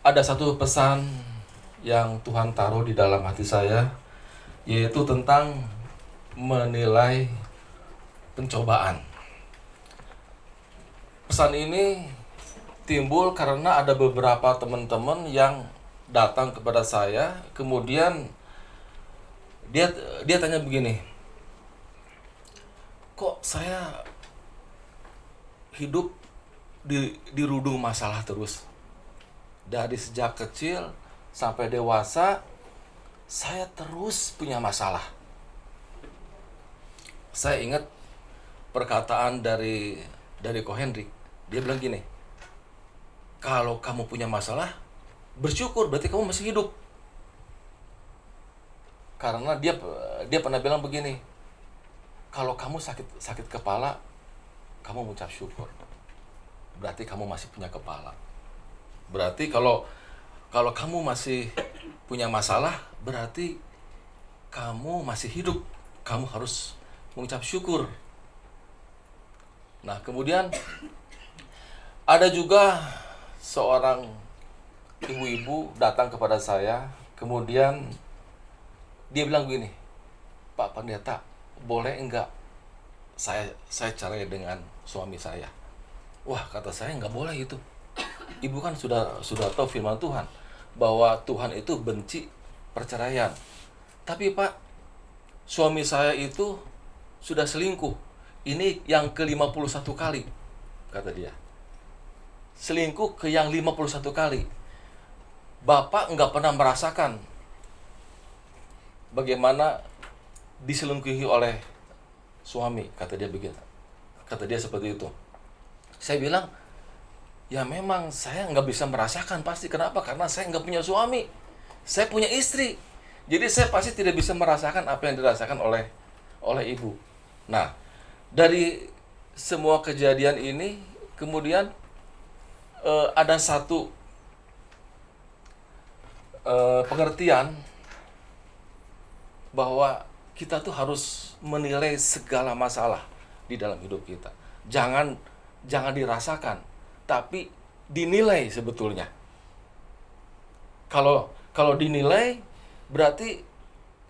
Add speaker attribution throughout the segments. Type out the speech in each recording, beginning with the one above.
Speaker 1: Ada satu pesan yang Tuhan taruh di dalam hati saya, yaitu tentang menilai pencobaan. Pesan ini timbul karena ada beberapa teman-teman yang datang kepada saya, kemudian dia dia tanya begini, kok saya hidup dirudung masalah terus. Dari sejak kecil sampai dewasa, saya terus punya masalah. Saya ingat perkataan dari Ko Hendrik. Dia bilang gini, kalau kamu punya masalah, bersyukur, berarti kamu masih hidup. Karena dia pernah bilang begini, kalau kamu sakit kepala, kamu mengucap syukur, berarti kamu masih punya kepala. Berarti kalau kamu masih punya masalah, berarti kamu masih hidup. Kamu harus mengucap syukur. Nah, kemudian ada juga seorang ibu-ibu datang kepada saya, kemudian dia bilang begini, Pak Pendeta, boleh enggak saya cerai dengan suami saya? Wah, kata saya, enggak boleh itu. Ibu kan sudah tahu firman Tuhan bahwa Tuhan itu benci perceraian. Tapi Pak, suami saya itu sudah selingkuh. Ini yang ke-51 kali, kata dia. Selingkuh ke yang 51 kali. Bapak enggak pernah merasakan bagaimana diselingkuhi oleh suami, kata dia begitu. Kata dia seperti itu. Saya bilang, ya memang saya nggak bisa merasakan pasti. Kenapa? Karena saya nggak punya suami. Saya punya istri. Jadi saya pasti tidak bisa merasakan apa yang dirasakan oleh ibu. Nah, dari semua kejadian ini, kemudian ada satu pengertian bahwa kita tuh harus menilai segala masalah di dalam hidup kita. Jangan dirasakan, tapi dinilai sebetulnya. Kalau dinilai, berarti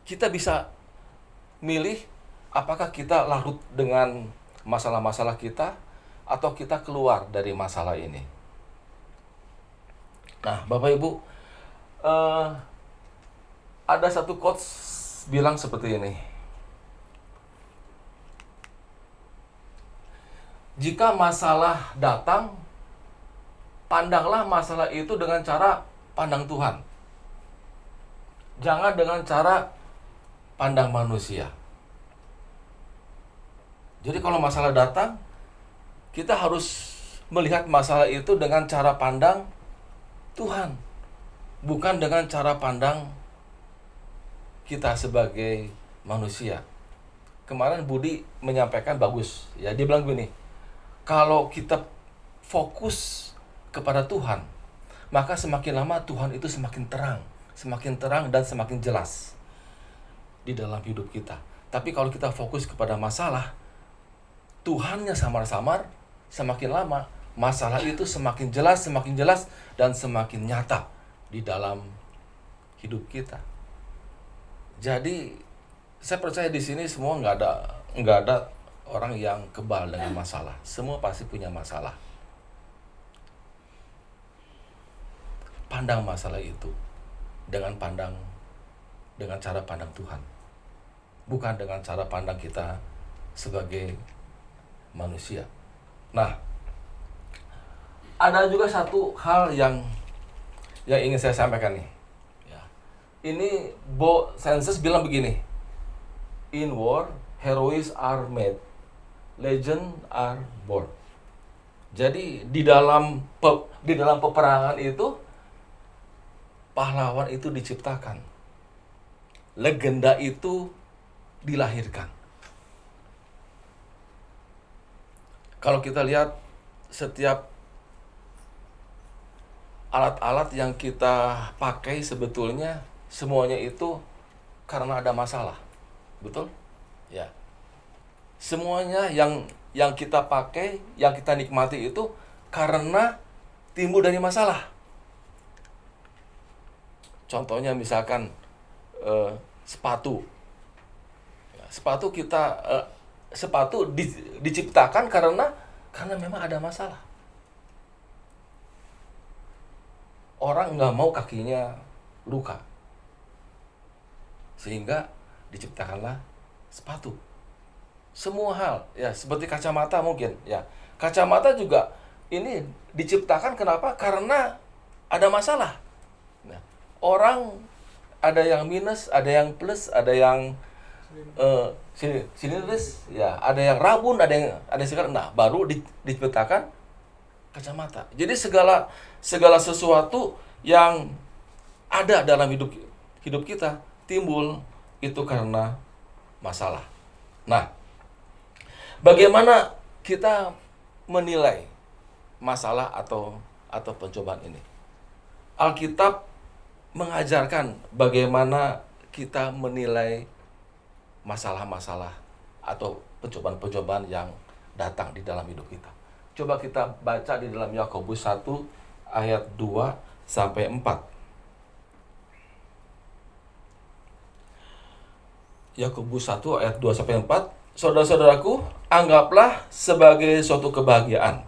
Speaker 1: kita bisa milih apakah kita larut dengan masalah-masalah kita atau kita keluar dari masalah ini. Nah, Bapak Ibu, ada satu quotes bilang seperti ini. Jika masalah datang, pandanglah masalah itu dengan cara pandang Tuhan. Jangan dengan cara pandang manusia. Jadi kalau masalah datang, kita harus melihat masalah itu dengan cara pandang Tuhan, bukan dengan cara pandang kita sebagai manusia. Kemarin Budi menyampaikan bagus, ya, dia bilang begini, kalau kita fokus kepada Tuhan, maka semakin lama Tuhan itu semakin terang dan semakin jelas di dalam hidup kita. Tapi kalau kita fokus kepada masalah, Tuhannya samar-samar, semakin lama masalah itu semakin jelas dan semakin nyata di dalam hidup kita. Jadi saya percaya di sini semua nggak ada orang yang kebal dengan masalah. Semua pasti punya masalah. Pandang masalah itu dengan cara pandang Tuhan, bukan dengan cara pandang kita sebagai manusia. Nah, ada juga satu hal yang ingin saya sampaikan nih. Ini Bo Senses bilang begini, in war, heroes are made, legend are born. Jadi di dalam peperangan itu, pahlawan itu diciptakan, legenda itu dilahirkan. Kalau kita lihat setiap alat-alat yang kita pakai sebetulnya semuanya itu karena ada masalah. Betul? Ya. Semuanya yang kita pakai, yang kita nikmati itu karena timbul dari masalah. Contohnya misalkan sepatu. Sepatu kita diciptakan karena memang ada masalah. Orang nggak mau kakinya luka, sehingga diciptakanlah sepatu. Semua hal, ya seperti kacamata mungkin, ya kacamata juga ini diciptakan kenapa? Karena ada masalah. Nah, orang ada yang minus, ada yang plus, ada yang silindris, ya ada yang rabun, ada yang segar. Nah, baru diciptakan kacamata. Jadi segala sesuatu yang ada dalam hidup kita timbul itu karena masalah. Nah, bagaimana kita menilai masalah atau pencobaan ini? Alkitab mengajarkan bagaimana kita menilai masalah-masalah atau pencobaan-pencobaan yang datang di dalam hidup kita. Coba kita baca di dalam Yakobus 1 ayat 2 sampai 4. Yakobus 1 ayat 2 sampai 4. Saudara-saudaraku, anggaplah sebagai suatu kebahagiaan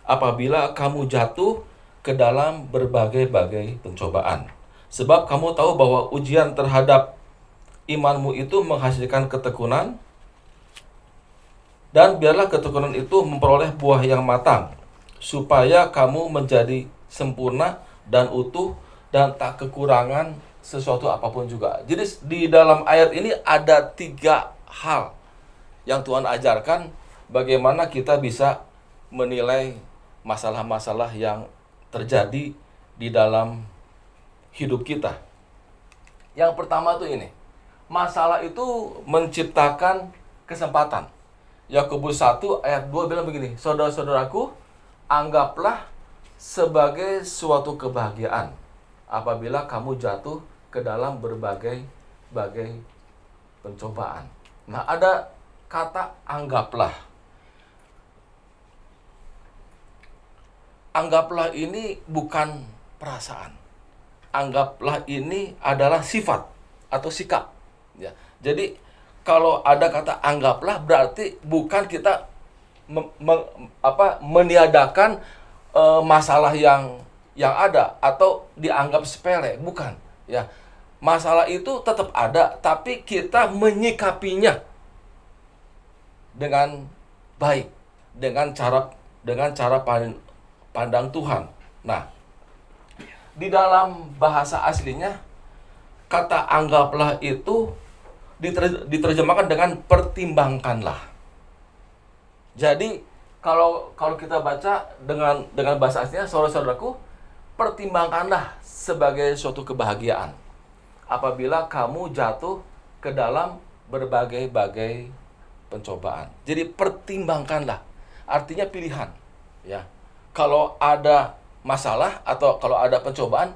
Speaker 1: apabila kamu jatuh ke dalam berbagai-bagai pencobaan. Sebab kamu tahu bahwa ujian terhadap imanmu itu menghasilkan ketekunan, dan biarlah ketekunan itu memperoleh buah yang matang, supaya kamu menjadi sempurna dan utuh dan tak kekurangan sesuatu apapun juga. Jadi di dalam ayat ini ada 3 hal yang Tuhan ajarkan bagaimana kita bisa menilai masalah-masalah yang terjadi di dalam hidup kita. Yang pertama tuh ini, masalah itu menciptakan kesempatan. Yakobus 1 ayat 2 bilang begini, saudara-saudaraku, anggaplah sebagai suatu kebahagiaan apabila kamu jatuh ke dalam berbagai pencobaan. Nah, ada kata anggaplah. Anggaplah ini bukan perasaan. Anggaplah ini adalah sifat atau sikap. Ya. Jadi kalau ada kata anggaplah berarti bukan kita meniadakan masalah yang ada atau dianggap sepele, bukan. Ya, masalah itu tetap ada, tapi kita menyikapinya dengan baik, dengan cara pandang Tuhan. Nah, di dalam bahasa aslinya kata anggaplah itu diterjemahkan dengan pertimbangkanlah. Jadi kalau kita baca dengan bahasa aslinya, saudara-saudaraku, pertimbangkanlah sebagai suatu kebahagiaan apabila kamu jatuh ke dalam berbagai pencobaan. Jadi pertimbangkanlah, artinya pilihan. Ya, kalau ada masalah atau kalau ada pencobaan,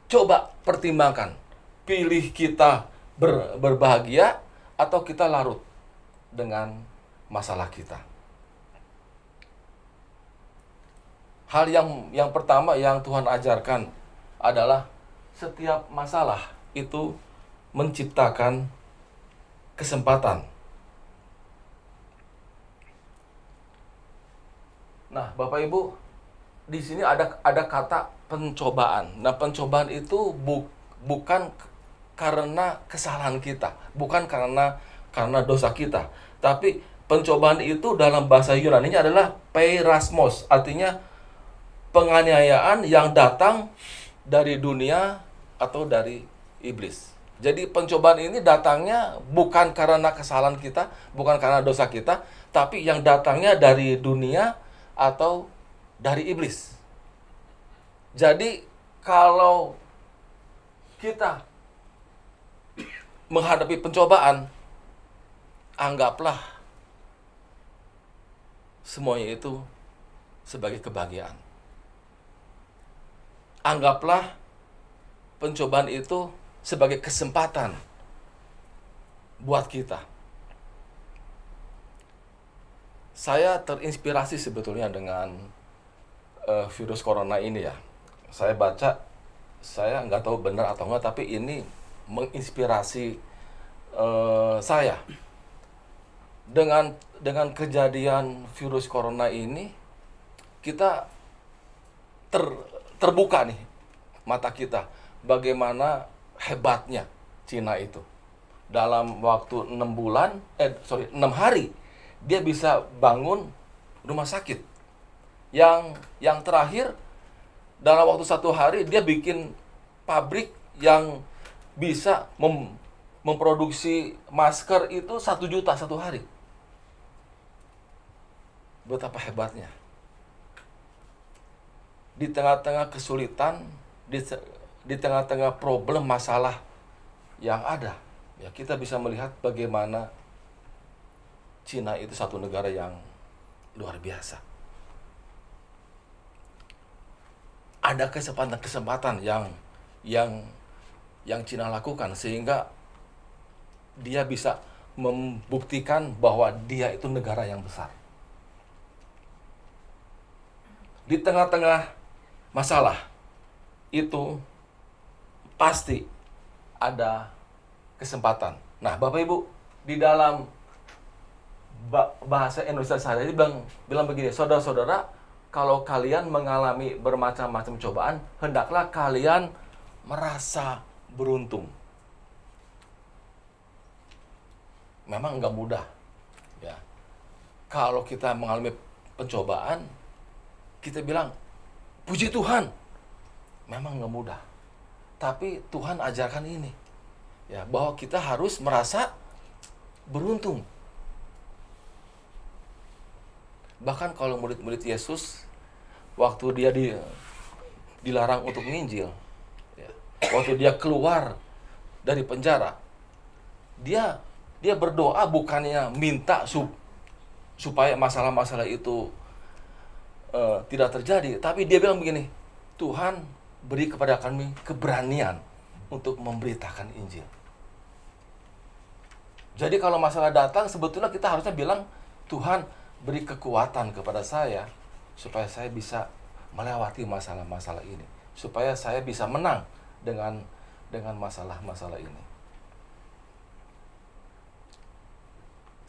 Speaker 1: coba pertimbangkan. Pilih kita berbahagia atau kita larut dengan masalah kita. Hal yang pertama yang Tuhan ajarkan adalah setiap masalah itu menciptakan kesempatan. Nah, Bapak Ibu, di sini ada kata pencobaan. Nah, pencobaan itu bukan karena kesalahan kita, bukan karena dosa kita, tapi pencobaan itu dalam bahasa Yunani-nya adalah peirasmos, artinya penganiayaan yang datang dari dunia atau dari iblis. Jadi pencobaan ini datangnya bukan karena kesalahan kita, bukan karena dosa kita, tapi yang datangnya dari dunia atau dari iblis. Jadi kalau kita menghadapi pencobaan, anggaplah semuanya itu sebagai kebahagiaan. Anggaplah pencobaan itu sebagai kesempatan buat kita. Saya terinspirasi sebetulnya dengan virus corona ini ya. Saya baca saya nggak tahu benar atau enggak, tapi ini menginspirasi saya. Dengan kejadian virus corona ini, kita terbuka nih mata kita bagaimana hebatnya Cina itu. Dalam waktu 6 hari dia bisa bangun rumah sakit. Yang terakhir, dalam waktu 1 hari dia bikin pabrik yang bisa memproduksi masker itu 1 juta 1 hari. Betapa hebatnya. Di tengah-tengah kesulitan, di tengah-tengah problem masalah yang ada, ya kita bisa melihat bagaimana Cina itu satu negara yang luar biasa. Ada kesempatan yang Cina lakukan sehingga dia bisa membuktikan bahwa dia itu negara yang besar. Di tengah-tengah masalah itu pasti ada kesempatan. Nah, Bapak Ibu, di dalam bahasa Indonesia saya bilang begini, saudara-saudara, kalau kalian mengalami bermacam-macam cobaan, hendaklah kalian merasa beruntung. Memang nggak mudah, ya. Kalau kita mengalami pencobaan, kita bilang, puji Tuhan. Memang nggak mudah. Tapi Tuhan ajarkan ini, ya, bahwa kita harus merasa beruntung. Bahkan kalau murid-murid Yesus, waktu dia dilarang untuk menginjil, ya, waktu dia keluar dari penjara, dia berdoa bukannya minta supaya masalah-masalah itu tidak terjadi, tapi dia bilang begini, Tuhan beri kepada kami keberanian untuk memberitakan Injil. Jadi kalau masalah datang, sebetulnya kita harusnya bilang, Tuhan beri kekuatan kepada saya supaya saya bisa melewati masalah-masalah ini, supaya saya bisa menang dengan masalah-masalah ini.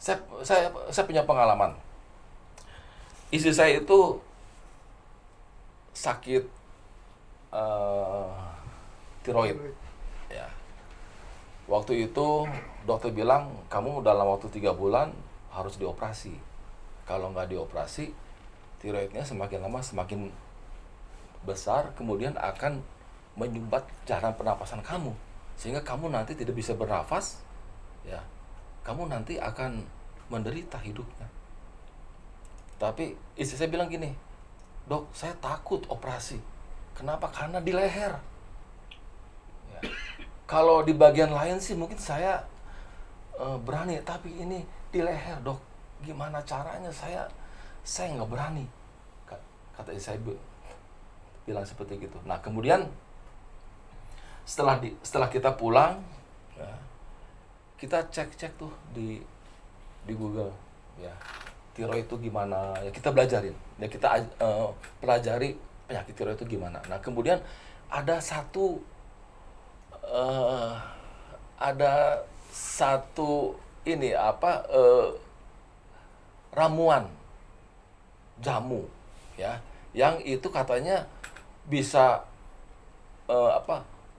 Speaker 1: Saya punya pengalaman. Istri saya itu sakit tiroid, ya. Waktu itu dokter bilang, kamu dalam waktu 3 bulan harus dioperasi. Kalau nggak dioperasi, tiroidnya semakin lama semakin besar, kemudian akan menyumbat jalan pernapasan kamu, sehingga kamu nanti tidak bisa bernafas, ya. Kamu nanti akan menderita hidupnya. Tapi istri saya bilang gini, dok, saya takut operasi. Kenapa? Karena di leher. Ya. Kalau di bagian lain sih mungkin saya berani, tapi ini di leher, dok. Gimana caranya? Saya nggak berani. Kata istri saya bilang seperti gitu. Nah, kemudian setelah kita pulang, ya, kita cek tuh di Google, ya, tiroid itu gimana, ya kita belajarin, ya kita pelajari penyakit tiroid itu gimana. Nah, kemudian ada satu ramuan jamu, ya, yang itu katanya bisa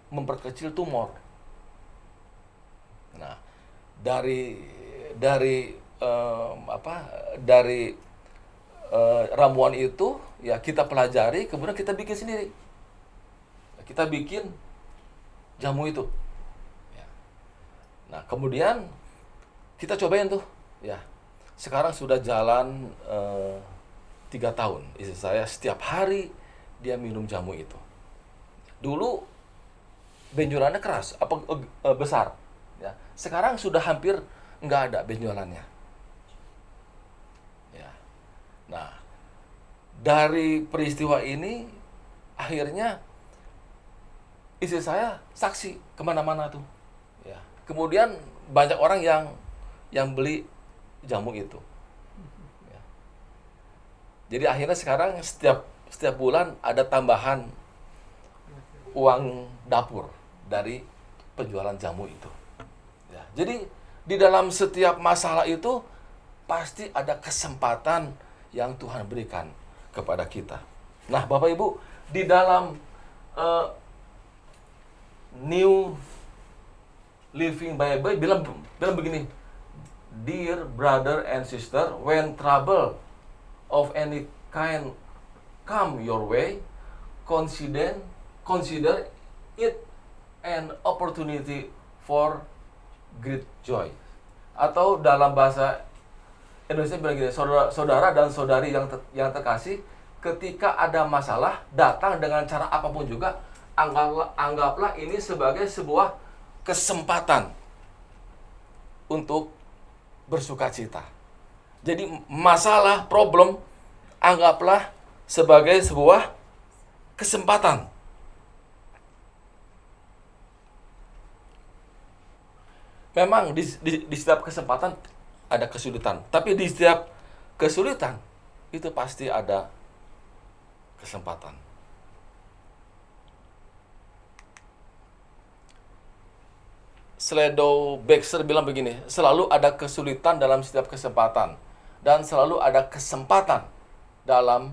Speaker 1: memperkecil tumor. Nah, dari ramuan itu, ya kita pelajari, kemudian kita bikin sendiri. Kita bikin jamu itu. Ya. Nah, kemudian kita cobain tuh, ya. Sekarang sudah jalan 3 tahun. Istri saya setiap hari dia minum jamu itu. Dulu benjolannya keras, besar. Ya. Sekarang sudah hampir nggak ada benjolannya. Ya. Nah, dari peristiwa ini akhirnya istri saya saksi kemana-mana tuh. Ya. Kemudian banyak orang yang beli jamu itu. Ya. Jadi akhirnya sekarang setiap bulan ada tambahan uang dapur dari penjualan jamu itu. Ya, jadi di dalam setiap masalah itu pasti ada kesempatan yang Tuhan berikan kepada kita. Nah, Bapak Ibu, di dalam New Living Bible bilang begini, Dear brother and sister, when trouble of any kind come your way, consider it an opportunity for great joy. Atau dalam bahasa Indonesia bilang gini, saudara dan saudari yang terkasih, ketika ada masalah datang dengan cara apapun juga, anggaplah ini sebagai sebuah kesempatan untuk bersukacita. Jadi masalah, problem, anggaplah sebagai sebuah kesempatan. Memang di setiap kesempatan ada kesulitan, tapi di setiap kesulitan itu pasti ada kesempatan. Sledo Baxter bilang begini, selalu ada kesulitan dalam setiap kesempatan dan selalu ada kesempatan dalam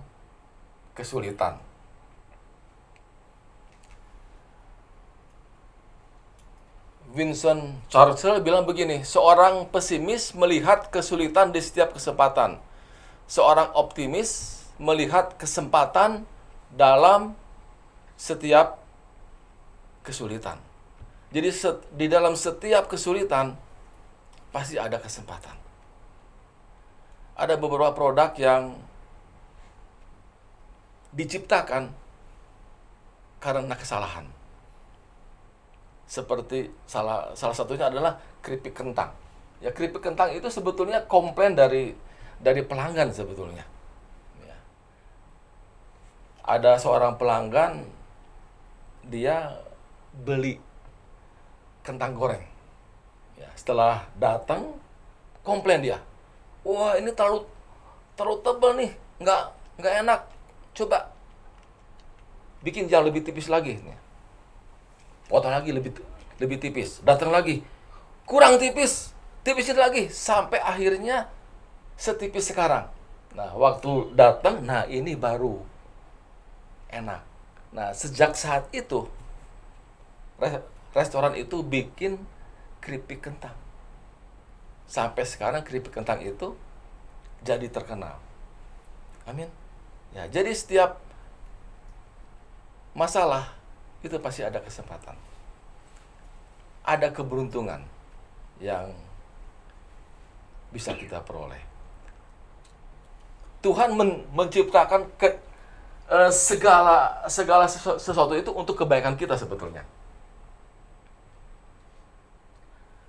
Speaker 1: kesulitan. Winston Churchill bilang begini, seorang pesimis melihat kesulitan di setiap kesempatan. Seorang optimis melihat kesempatan dalam setiap kesulitan. Jadi di dalam setiap kesulitan pasti ada kesempatan. Ada beberapa produk yang diciptakan karena kesalahan. Seperti salah satunya adalah keripik kentang. Ya, keripik kentang itu sebetulnya komplain dari pelanggan sebetulnya. Ya. Ada seorang pelanggan, dia beli kentang goreng. Ya, setelah datang, komplain dia. Wah, ini terlalu tebal nih, nggak enak. Coba bikin yang lebih tipis lagi. Potong lagi lebih tipis. Datang lagi, kurang tipis, tipisin lagi sampai akhirnya setipis sekarang. Nah, waktu datang, nah ini baru enak. Nah, sejak saat itu restoran itu bikin keripik kentang. Sampai sekarang keripik kentang itu jadi terkenal. Amin. Ya, jadi setiap masalah itu pasti ada kesempatan. Ada keberuntungan yang bisa kita peroleh. Tuhan menciptakan segala sesuatu itu untuk kebaikan kita sebetulnya.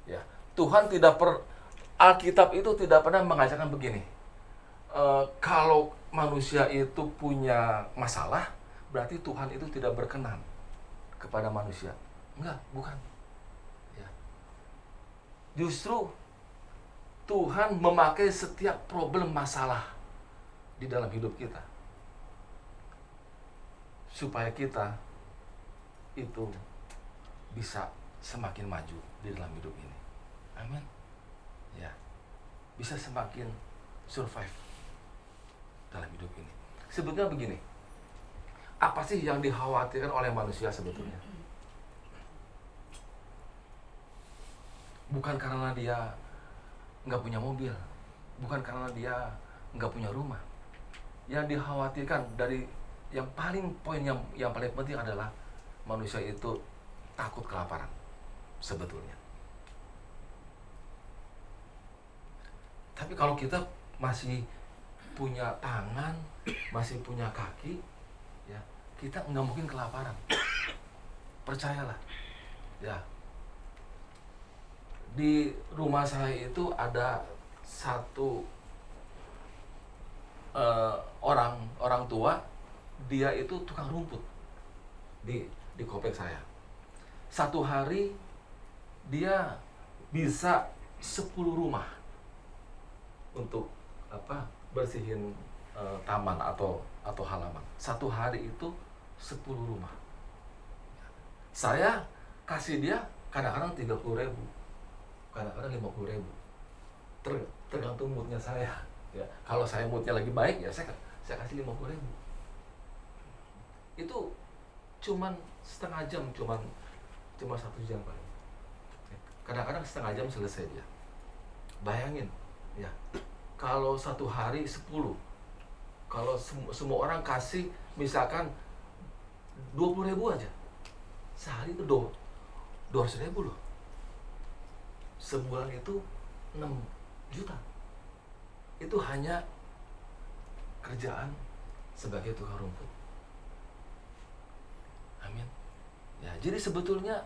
Speaker 1: Ya, Tuhan Alkitab itu tidak pernah mengajarkan begini. Kalau manusia itu punya masalah, berarti Tuhan itu tidak berkenan kepada manusia. Enggak, bukan. Ya. Justru Tuhan memakai setiap problem masalah di dalam hidup kita supaya kita itu bisa semakin maju di dalam hidup ini. Amin. Ya. Bisa semakin survive dalam hidup ini. Sebetulnya begini, apa sih yang dikhawatirkan oleh manusia sebetulnya? Bukan karena dia nggak punya mobil, bukan karena dia nggak punya rumah. Yang dikhawatirkan dari poin yang paling penting adalah manusia itu takut kelaparan sebetulnya. Tapi kalau kita masih punya tangan, masih punya kaki, ya, kita nggak mungkin kelaparan. Percayalah. Ya. Di rumah saya itu ada satu orang tua, dia itu tukang rumput di komplek saya. Satu hari dia bisa 10 rumah untuk bersihin taman atau halaman. Satu hari itu 10 rumah. Saya kasih dia kadang-kadang 30.000, kadang-kadang 50.000. Tergantung moodnya saya. Ya, kalau saya moodnya lagi baik, ya saya kasih 50.000. Itu cuman setengah jam, cuma 1 jam paling. Kadang-kadang setengah jam selesai dia. Bayangin, ya, kalau satu hari 10, kalau semua orang kasih misalkan 20.000 aja, sehari itu 200.000 loh. Sebulan itu 6 juta. Itu hanya kerjaan sebagai tukang rumput. Amin. Ya, jadi sebetulnya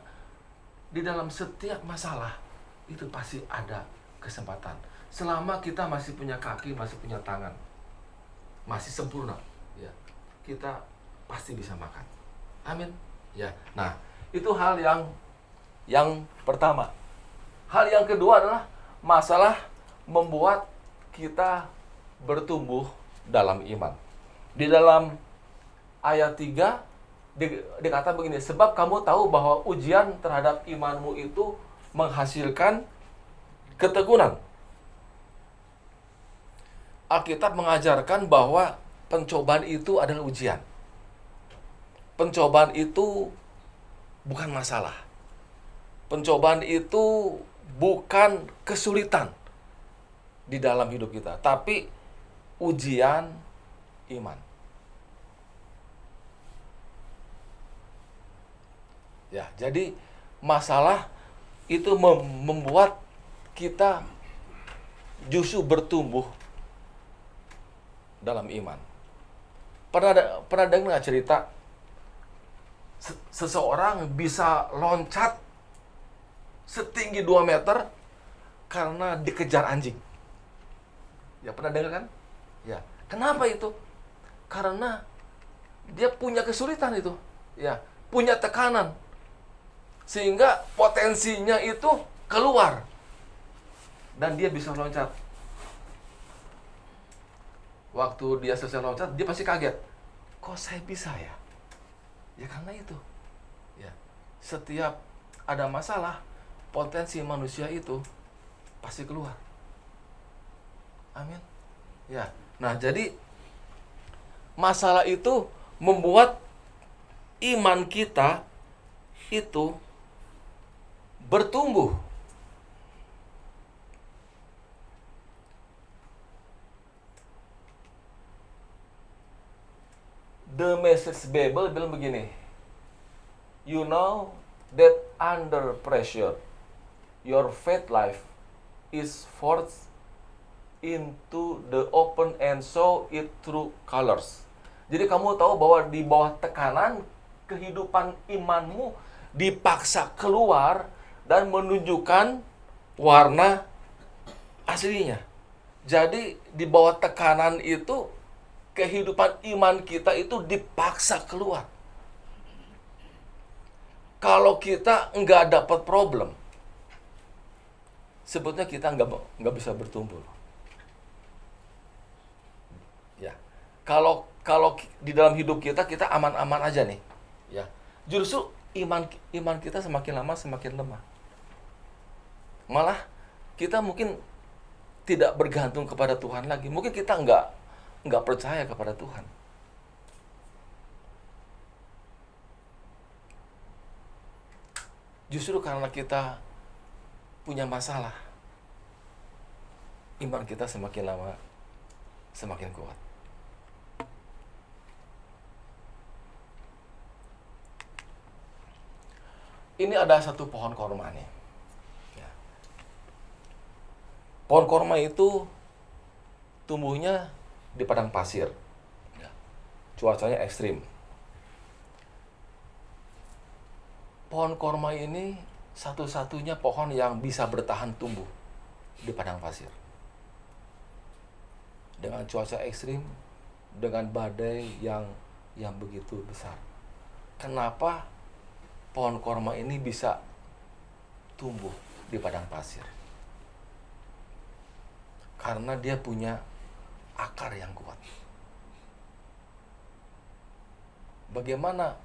Speaker 1: di dalam setiap masalah itu pasti ada kesempatan. Selama kita masih punya kaki, masih punya tangan, masih sempurna, ya, kita pasti bisa makan. Amin. Ya. Nah, itu hal yang pertama. Hal yang kedua adalah masalah membuat kita bertumbuh dalam iman. Di dalam ayat 3 dikata begini, sebab kamu tahu bahwa ujian terhadap imanmu itu menghasilkan ketekunan. Alkitab mengajarkan bahwa pencobaan itu adalah ujian. Pencobaan itu bukan masalah. Pencobaan itu bukan kesulitan di dalam hidup kita, tapi ujian iman. Ya, jadi masalah itu membuat kita justru bertumbuh dalam iman. Pernah dengar nggak cerita seseorang bisa loncat setinggi 2 meter karena dikejar anjing? Ya, pernah dengar kan? Ya, kenapa itu? Karena dia punya kesulitan itu, ya, punya tekanan, sehingga potensinya itu keluar dan dia bisa loncat. Waktu dia selesai loncat, dia pasti kaget. Kok saya bisa ya? Ya karena itu. Ya, setiap ada masalah, potensi manusia itu pasti keluar. Amin. Ya. Nah, jadi masalah itu membuat iman kita itu bertumbuh. The Message Bible bilang begini, you know that under pressure, your faith life is forced into the open and show it through colors. Jadi kamu tahu bahwa di bawah tekanan, kehidupan imanmu dipaksa keluar dan menunjukkan warna aslinya. Jadi di bawah tekanan itu, kehidupan iman kita itu dipaksa keluar. Kalau kita nggak dapat problem, sebetulnya kita nggak bisa bertumbuh. Ya, kalau di dalam hidup kita aman-aman aja nih, ya, justru iman kita semakin lama semakin lemah. Malah kita mungkin tidak bergantung kepada Tuhan lagi. Mungkin kita nggak percaya kepada Tuhan. Justru karena kita punya masalah, iman kita semakin lama semakin kuat. Ini ada satu pohon korma nih. Ya. Pohon korma itu tumbuhnya di padang pasir. Ya. Cuacanya ekstrim. Pohon korma ini satu-satunya pohon yang bisa bertahan tumbuh di padang pasir. Dengan cuaca ekstrim, dengan badai yang begitu besar. Kenapa pohon korma ini bisa tumbuh di padang pasir? Karena dia punya akar yang kuat. Bagaimana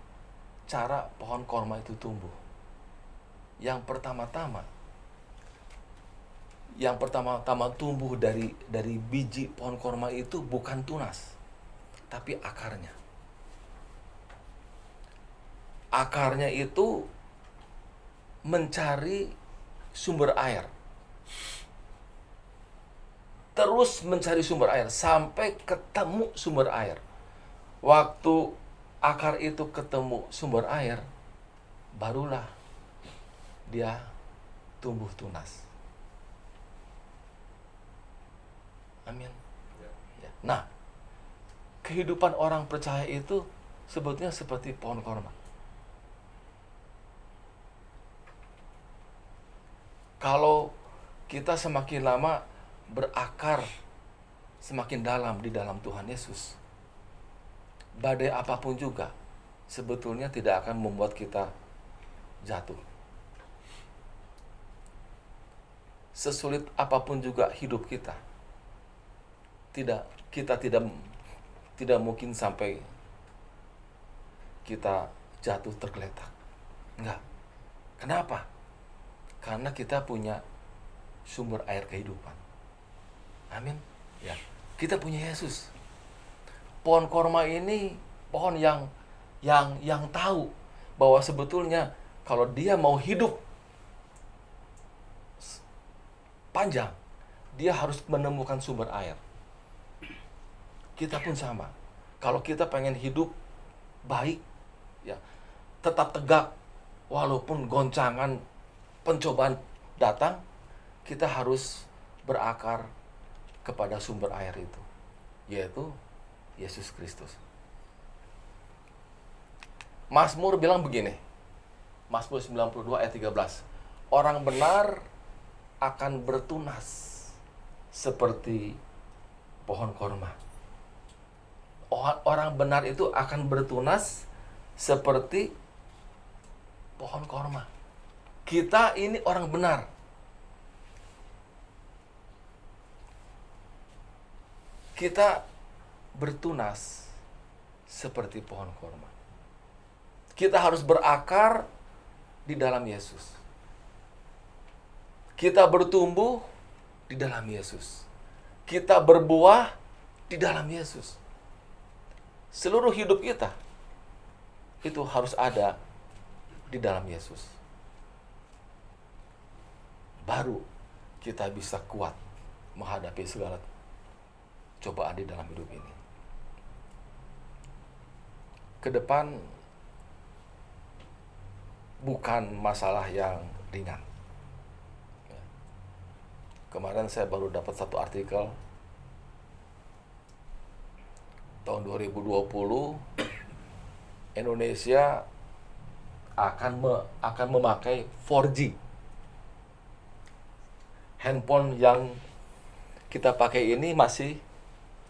Speaker 1: cara pohon korma itu tumbuh? Yang pertama-tama tumbuh dari biji pohon korma itu bukan tunas, tapi akarnya. Akarnya itu mencari sumber air. Terus mencari sumber air sampai ketemu sumber air. Waktu akar itu ketemu sumber air, barulah dia tumbuh tunas. Amin. Ya. Nah, kehidupan orang percaya itu sebetulnya seperti pohon korma. Kalau kita semakin lama berakar semakin dalam di dalam Tuhan Yesus, badai apapun juga sebetulnya tidak akan membuat kita jatuh. Sesulit apapun juga hidup kita, kita tidak mungkin sampai kita jatuh tergeletak. Enggak. Kenapa? Karena kita punya sumber air kehidupan. Amin. Ya. Kita punya Yesus. Pohon korma ini pohon yang tahu bahwa sebetulnya kalau dia mau hidup panjang, dia harus menemukan sumber air. Kita pun sama. Kalau kita pengen hidup baik, ya, tetap tegak walaupun goncangan pencobaan datang, kita harus berakar kepada sumber air itu, yaitu Yesus Kristus. Mazmur bilang begini, Mazmur 92 ayat 13, orang benar akan bertunas seperti pohon korma. Orang benar itu akan bertunas seperti pohon korma. Kita ini orang benar. Kita bertunas seperti pohon korma. Kita harus berakar di dalam Yesus. Kita bertumbuh di dalam Yesus. Kita berbuah di dalam Yesus. Seluruh hidup kita itu harus ada di dalam Yesus. Baru kita bisa kuat menghadapi segala cobaan di dalam hidup ini. Ke depan bukan masalah yang ringan. Kemarin saya baru dapat satu artikel tahun 2020 Indonesia akan memakai 4G. Handphone yang kita pakai ini masih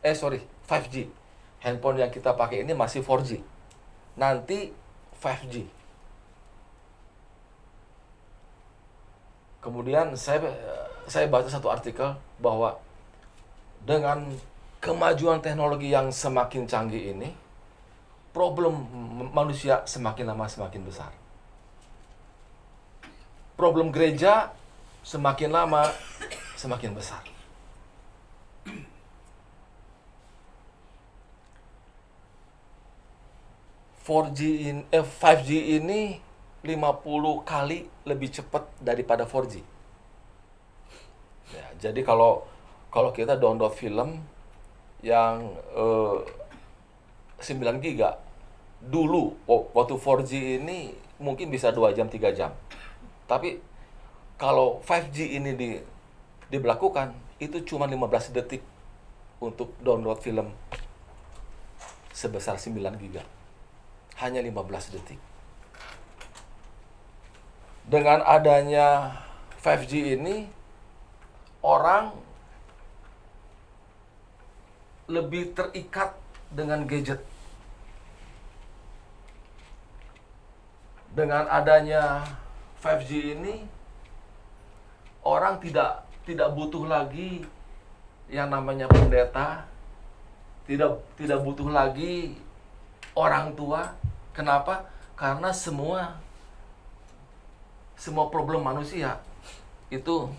Speaker 1: 5G. Handphone yang kita pakai ini masih 4G. Nanti 5G. Kemudian saya baca satu artikel bahwa dengan kemajuan teknologi yang semakin canggih ini, problem manusia semakin lama semakin besar. Problem gereja semakin lama semakin besar. 5G ini 50 kali lebih cepat daripada 4G. Ya, jadi kalau kita download film yang 9 giga dulu waktu 4G ini mungkin bisa 2 jam 3 jam. Tapi kalau 5G ini diberlakukan itu cuma 15 detik untuk download film sebesar 9 giga. Hanya 15 detik. Dengan adanya 5G ini, orang lebih terikat dengan gadget. Dengan adanya 5G ini, orang tidak butuh lagi yang namanya pendeta, tidak butuh lagi orang tua. Kenapa? Karena semua problem manusia itu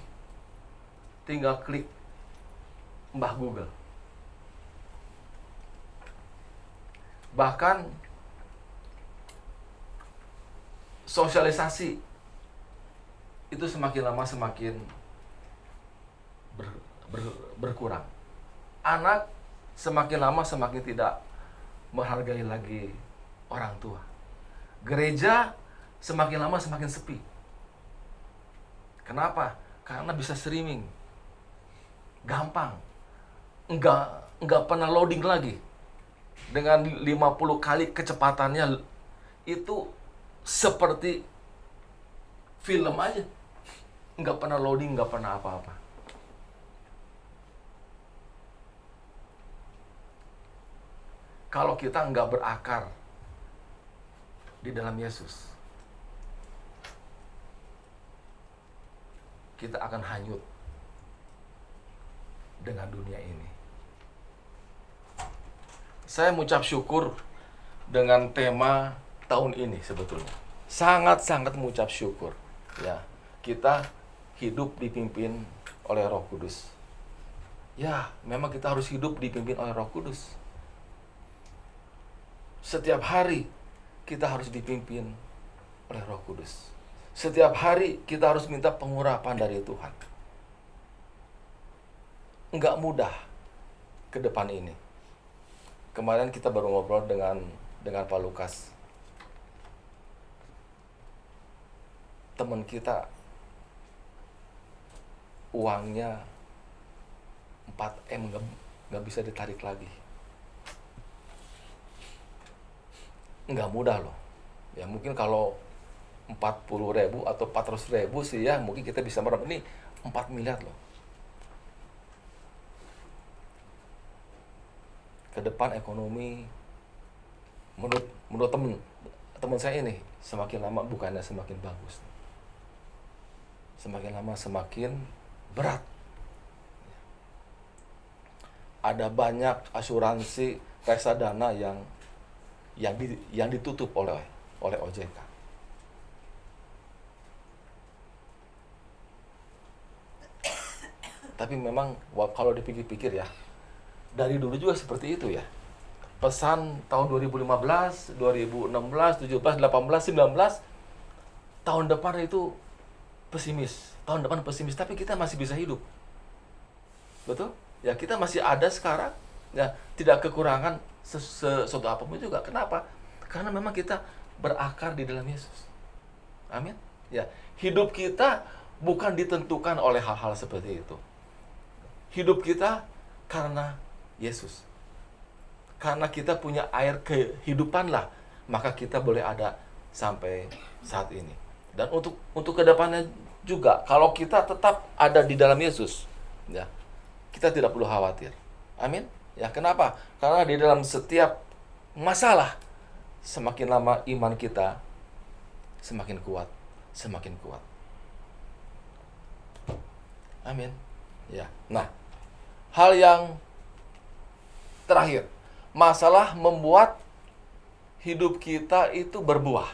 Speaker 1: tinggal klik Mbah Google. Bahkan sosialisasi itu semakin lama semakin berkurang. Anak semakin lama semakin tidak menghargai lagi orang tua. Gereja semakin lama semakin sepi. Kenapa? Karena bisa streaming. Gampang. Enggak pernah loading lagi. Dengan 50 kali kecepatannya itu seperti film aja. Enggak pernah loading, enggak pernah apa-apa. Kalau kita enggak berakar di dalam Yesus, kita akan hanyut dengan dunia ini. Saya mengucap syukur dengan tema tahun ini sebetulnya. Sangat-sangat mengucap syukur. Ya, kita hidup dipimpin oleh Roh Kudus. Ya, memang kita harus hidup dipimpin oleh Roh Kudus. Setiap hari kita harus dipimpin oleh Roh Kudus. Setiap hari kita harus minta pengurapan dari Tuhan. Enggak mudah ke depan ini. Kemarin kita baru ngobrol dengan Pak Lukas. Teman kita uangnya 4M nggak bisa ditarik lagi. Nggak mudah loh. Ya mungkin kalau 40.000 atau 400.000 sih ya mungkin kita bisa merem. Ini 4 miliar loh. Ke depan ekonomi menurut teman saya ini semakin lama bukannya semakin bagus. Semakin lama semakin berat. Ada banyak asuransi reksadana yang ditutup oleh OJK. Tapi memang kalau dipikir-pikir ya, dari dulu juga seperti itu ya. Pesan tahun 2015, 2016, 17, 18, 19, tahun depan itu pesimis. Tahun depan pesimis, tapi kita masih bisa hidup. Betul? Ya kita masih ada sekarang. Ya, tidak kekurangan sesuatu apapun juga. Kenapa? Karena memang kita berakar di dalam Yesus. Amin. Ya, hidup kita bukan ditentukan oleh hal-hal seperti itu. Hidup kita karena Yesus. Karena kita punya air kehidupan lah, maka kita boleh ada sampai saat ini. Dan untuk kedepannya juga, kalau kita tetap ada di dalam Yesus, ya, kita tidak perlu khawatir. Amin. Ya, kenapa? Karena di dalam setiap masalah, semakin lama iman kita semakin kuat, semakin kuat. Amin. Ya. Nah, hal yang terakhir, masalah membuat hidup kita itu berbuah.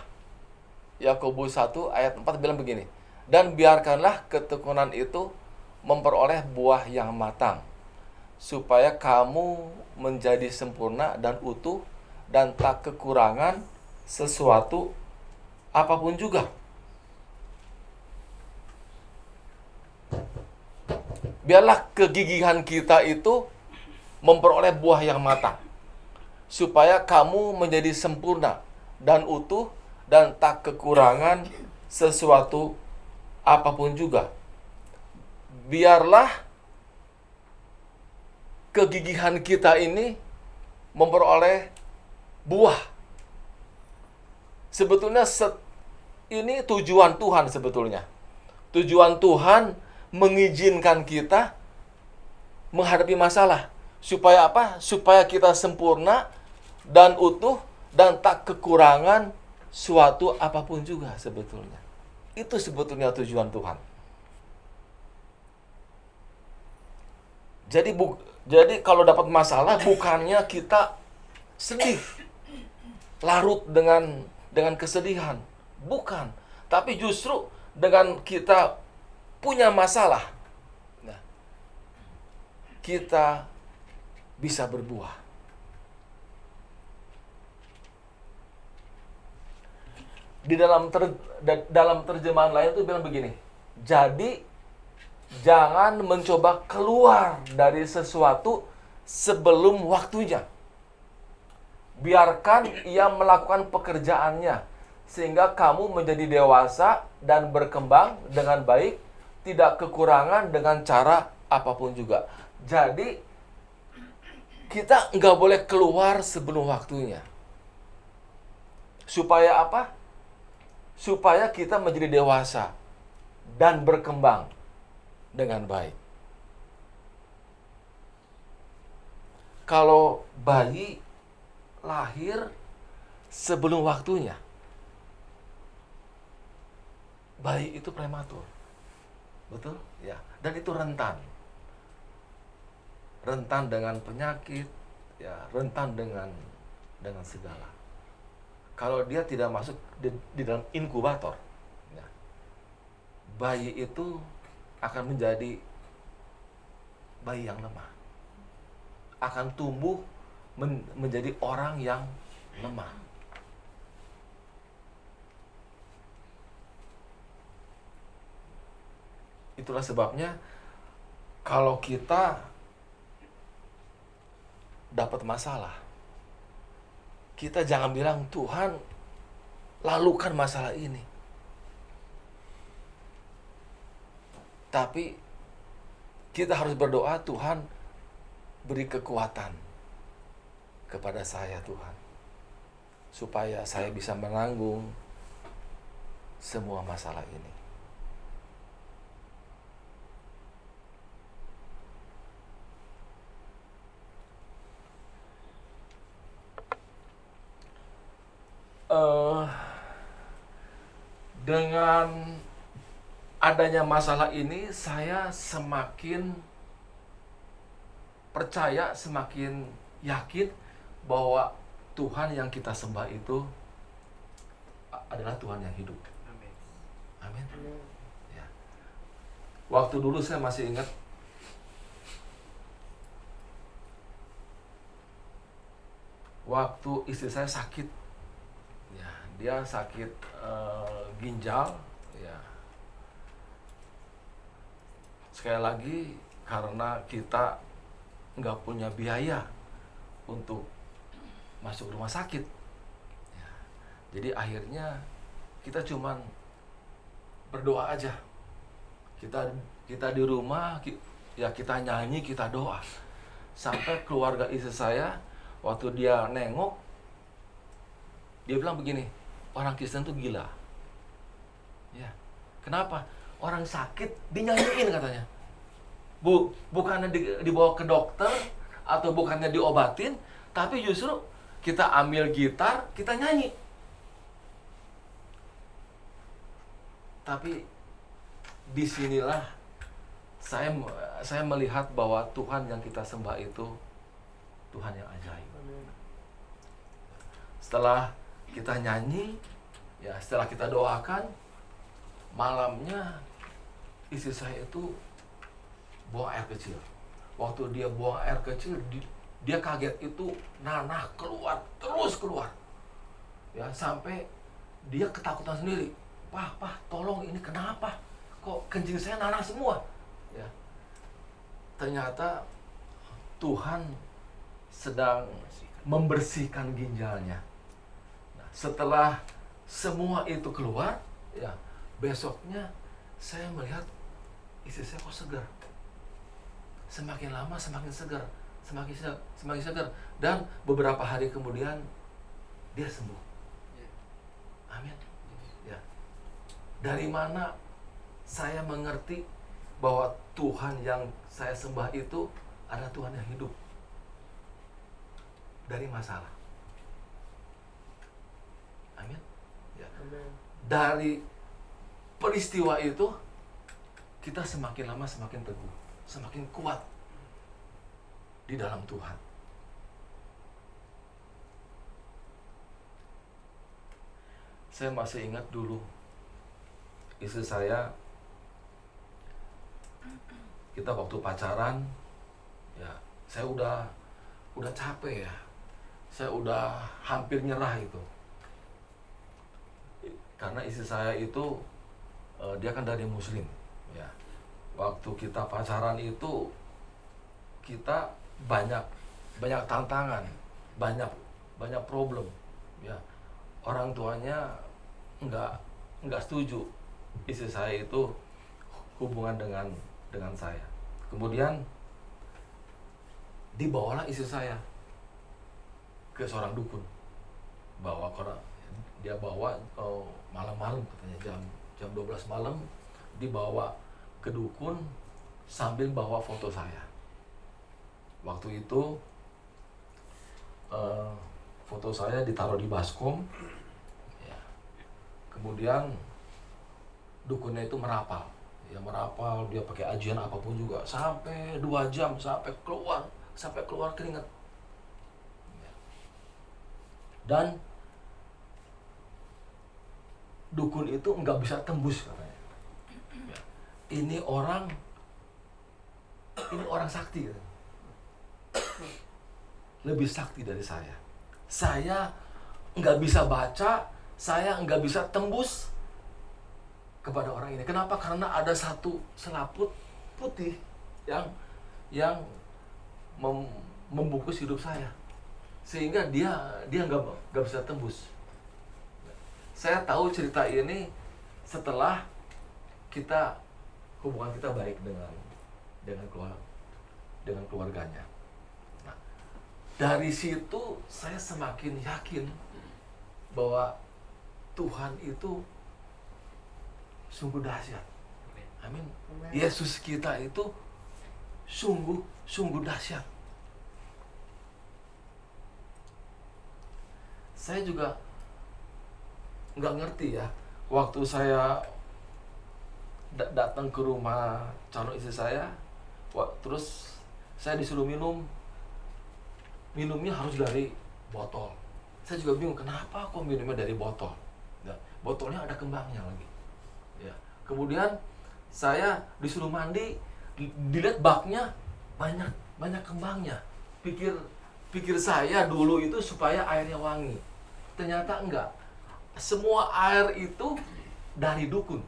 Speaker 1: Yakobus 1 ayat 4 bilang begini, dan biarkanlah ketekunan itu memperoleh buah yang matang, supaya kamu menjadi sempurna dan utuh dan tak kekurangan sesuatu apapun juga. Biarlah kegigihan kita itu memperoleh buah yang matang, supaya kamu menjadi sempurna dan utuh dan tak kekurangan sesuatu apapun juga. Biarlah kegigihan kita ini memperoleh buah. Sebetulnya ini tujuan Tuhan sebetulnya. Tujuan Tuhan mengizinkan kita menghadapi masalah. Supaya apa? Supaya kita sempurna dan utuh dan tak kekurangan suatu apapun juga sebetulnya. Itu sebetulnya tujuan Tuhan. Jadi kalau dapat masalah bukannya kita sedih, larut dengan dengan kesedihan. Bukan. Tapi justru dengan kita punya masalah, nah, kita bisa berbuah. Di dalam terjemahan lain itu bilang begini. Jadi jangan mencoba keluar dari sesuatu sebelum waktunya. Biarkan ia melakukan pekerjaannya sehingga kamu menjadi dewasa dan berkembang dengan baik, tidak kekurangan dengan cara apapun juga. Jadi kita nggak boleh keluar sebelum waktunya. Supaya apa? Supaya kita menjadi dewasa dan berkembang dengan baik. Kalau bayi lahir sebelum waktunya, bayi itu prematur. Betul? Ya. Dan itu rentan. Rentan dengan penyakit, ya, rentan dengan segala. Kalau dia tidak masuk di dalam inkubator, ya, bayi itu akan menjadi bayi yang lemah. Akan tumbuh menjadi orang yang lemah. Itulah sebabnya kalau kita dapat masalah, kita jangan bilang, Tuhan, lalukan masalah ini. Tapi kita harus berdoa, Tuhan, beri kekuatan kepada saya, Tuhan, supaya saya bisa menanggung semua masalah ini. Dengan adanya masalah ini, saya semakin percaya, semakin yakin bahwa Tuhan yang kita sembah itu adalah Tuhan yang hidup. Amin. Ya. Waktu dulu saya masih ingat, waktu istri saya sakit, ya, dia sakit ginjal, ya. Sekali lagi, karena kita nggak punya biaya untuk masuk rumah sakit, ya. Jadi akhirnya kita cuman berdoa aja. Kita di rumah, ya, kita nyanyi, kita doa. Sampai keluarga istri saya, waktu dia nengok, dia bilang begini, orang Kristen tuh gila. Ya, kenapa? Orang sakit dinyanyiin katanya. Bukannya dibawa ke dokter atau bukannya diobatin, tapi justru kita ambil gitar, kita nyanyi. Tapi disinilah saya melihat bahwa Tuhan yang kita sembah itu Tuhan yang ajaib. Setelah kita nyanyi, ya, setelah kita doakan, malamnya istri saya itu buang air kecil. Waktu dia buang air kecil, dia kaget, itu nanah keluar, terus keluar. Ya, sampai dia ketakutan sendiri. Pah, tolong, ini kenapa? Kok kencing saya nanah semua? Ya. Ternyata Tuhan sedang membersihkan ginjalnya. Nah, setelah semua itu keluar, ya, besoknya saya melihat istri saya kok segar. Semakin lama semakin segar, semakin segar, dan beberapa hari kemudian dia sembuh. Amin. Ya. Dari mana saya mengerti bahwa Tuhan yang saya sembah itu adalah Tuhan yang hidup? Dari masalah. Amin. Ya. Dari peristiwa itu, kita semakin lama semakin teguh, semakin kuat di dalam Tuhan. Saya masih ingat dulu istri saya, kita waktu pacaran, ya saya udah capek ya, saya udah hampir nyerah itu, karena istri saya itu dia kan dari Muslim, ya. Waktu kita pacaran itu kita banyak tantangan, banyak problem, ya. Orang tuanya nggak setuju istri saya itu hubungan dengan saya. Kemudian dibawalah istri saya ke seorang dukun, dia bawa malam-malam, katanya jam 12 malam dibawa ke dukun sambil bawa foto saya. Waktu itu foto saya ditaruh di baskom, ya. Kemudian dukunnya itu merapal, dia pakai ajian apapun juga sampai 2 jam, sampai keluar keringat, ya. Dan dukun itu nggak bisa tembus, katanya, ya. Ini orang sakti, katanya. Lebih sakti dari saya. Saya nggak bisa baca, saya nggak bisa tembus kepada orang ini. Kenapa? Karena ada satu selaput putih yang membungkus hidup saya, sehingga dia nggak bisa tembus. Saya tahu cerita ini setelah hubungan kita baik dengan keluarganya. Nah, dari situ saya semakin yakin bahwa Tuhan itu sungguh dahsyat. Amin. Yesus kita itu sungguh dahsyat. Saya juga nggak ngerti ya, waktu saya datang ke rumah calon istri saya, terus saya disuruh minumnya harus dari botol. Saya juga bingung, kenapa kok minumnya dari botol? Nah, botolnya ada kembangnya lagi, ya. Kemudian saya disuruh mandi, dilihat baknya banyak kembangnya. Pikir saya dulu itu supaya airnya wangi. Ternyata enggak. Semua air itu dari dukun.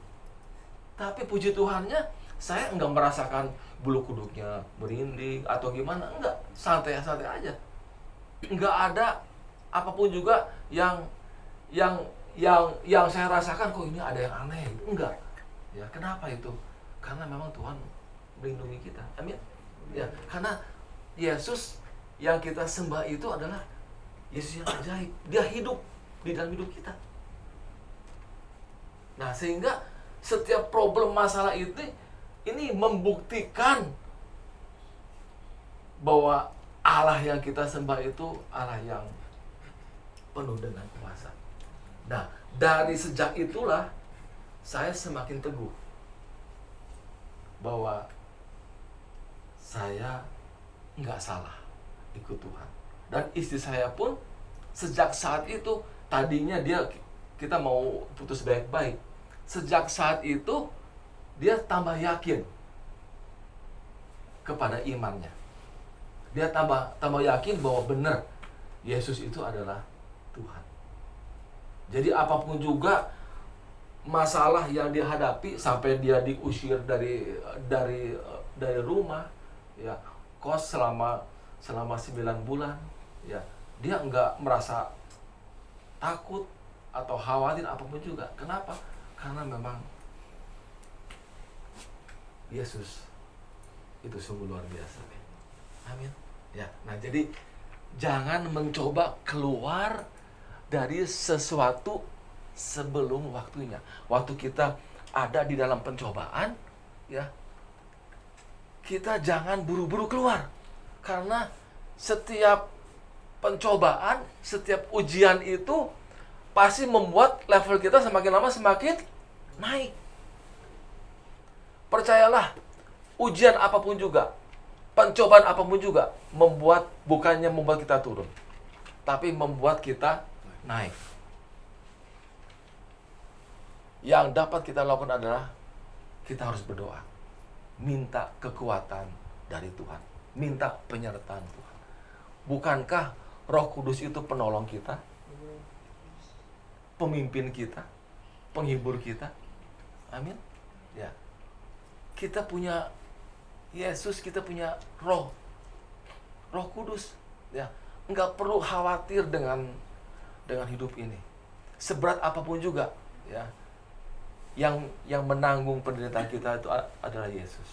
Speaker 1: Tapi puji Tuhannya, saya enggak merasakan bulu kuduknya merinding atau gimana, enggak. Santai-santai aja. Enggak ada apapun juga yang saya rasakan, kok ini ada yang aneh. Enggak. Ya, kenapa itu? Karena memang Tuhan melindungi kita. Amin. Ya, karena Yesus yang kita sembah itu adalah Yesus yang ajaib. Dia hidup di dalam hidup kita. Nah, sehingga setiap problem masalah ini membuktikan bahwa Allah yang kita sembah itu Allah yang penuh dengan kuasa. Nah, dari sejak itulah saya semakin teguh bahwa saya nggak salah ikut Tuhan. Dan istri saya pun sejak saat itu, tadinya kita mau putus baik-baik. Sejak saat itu dia tambah yakin kepada imannya. Dia tambah yakin bahwa benar Yesus itu adalah Tuhan. Jadi apapun juga masalah yang dia hadapi, sampai dia diusir dari rumah, ya, kos selama 9 bulan, ya, dia enggak merasa takut atau khawatir apapun juga. Kenapa? Karena memang Yesus itu sungguh luar biasa. Amin. Ya, nah jadi jangan mencoba keluar dari sesuatu sebelum waktunya. Waktu kita ada di dalam pencobaan, ya, kita jangan buru-buru keluar. Karena setiap pencobaan, setiap ujian itu pasti membuat level kita semakin lama semakin naik. Percayalah, ujian apapun juga, pencobaan apapun juga, bukannya membuat kita turun, tapi membuat kita naik. Yang dapat kita lakukan adalah kita harus berdoa. Minta kekuatan dari Tuhan. Minta penyertaan Tuhan. Bukankah Roh Kudus itu penolong kita? Pemimpin kita? Penghibur kita? Amin. Ya. Kita punya Yesus, kita punya Roh Kudus. Ya. Enggak perlu khawatir dengan hidup ini. Seberat apapun juga, ya. Yang menanggung penderitaan kita itu adalah Yesus.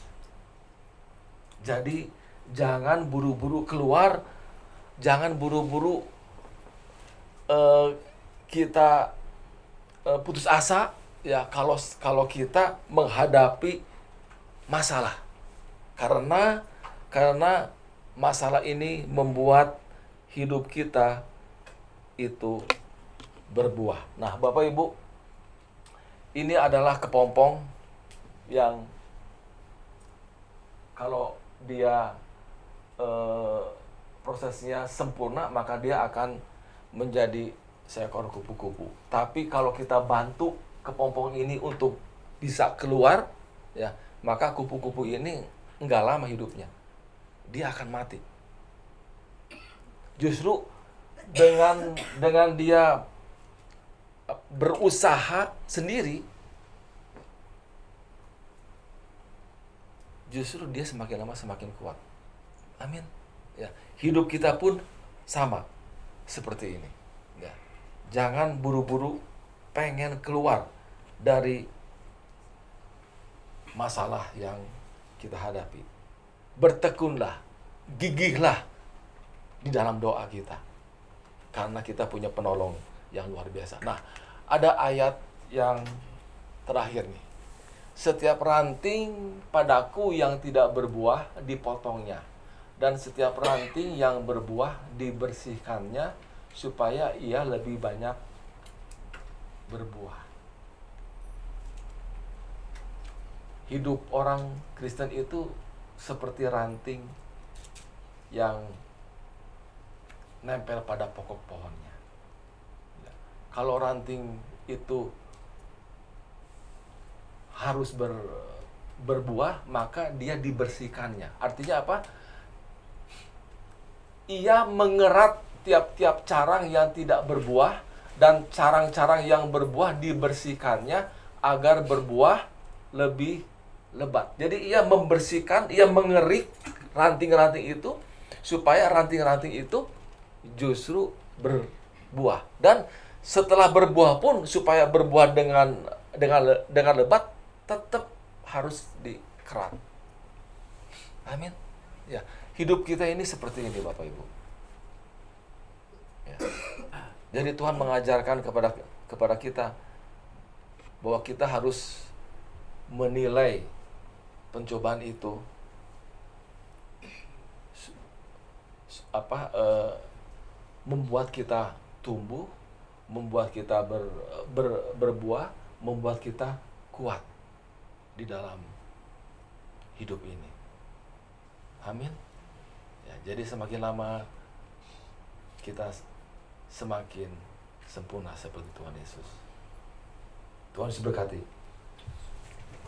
Speaker 1: Jadi jangan buru-buru keluar, jangan buru-buru kita putus asa, ya, kalau kita menghadapi masalah. Karena masalah ini membuat hidup kita itu berbuah. Nah, Bapak Ibu, ini adalah kepompong yang kalau dia prosesnya sempurna, maka dia akan menjadi seekor kupu-kupu. Tapi kalau kita bantu kepompong ini untuk bisa keluar, ya, maka kupu-kupu ini enggak lama hidupnya. Dia akan mati. Justru dengan dia berusaha sendiri, justru dia semakin lama semakin kuat. Amin. Ya, hidup kita pun sama seperti ini. Ya. Jangan buru-buru pengen keluar dari masalah yang kita hadapi. Bertekunlah, gigihlah di dalam doa kita. Karena kita punya penolong yang luar biasa. Nah, ada ayat yang terakhir nih. Setiap ranting padaku yang tidak berbuah dipotongnya, dan setiap ranting yang berbuah dibersihkannya, supaya ia lebih banyak berbuah. Hidup orang Kristen itu seperti ranting yang nempel pada pokok pohonnya. Kalau ranting itu harus berbuah, maka dia dibersihkannya. Artinya apa? Ia mengerat tiap-tiap carang yang tidak berbuah, dan carang-carang yang berbuah dibersihkannya agar berbuah lebih lebat. Jadi ia membersihkan, ia mengerik ranting-ranting itu supaya ranting-ranting itu justru berbuah. Dan setelah berbuah pun, supaya berbuah dengan lebat, tetap harus dikerat. Amin. Ya, hidup kita ini seperti ini, Bapak Ibu. Ya. Jadi Tuhan mengajarkan kepada kita bahwa kita harus menilai pencobaan itu membuat kita tumbuh, membuat kita berbuah, membuat kita kuat di dalam hidup ini. Amin. Ya, jadi semakin lama kita semakin sempurna seperti Tuhan Yesus. Tuhan Yesus berkati.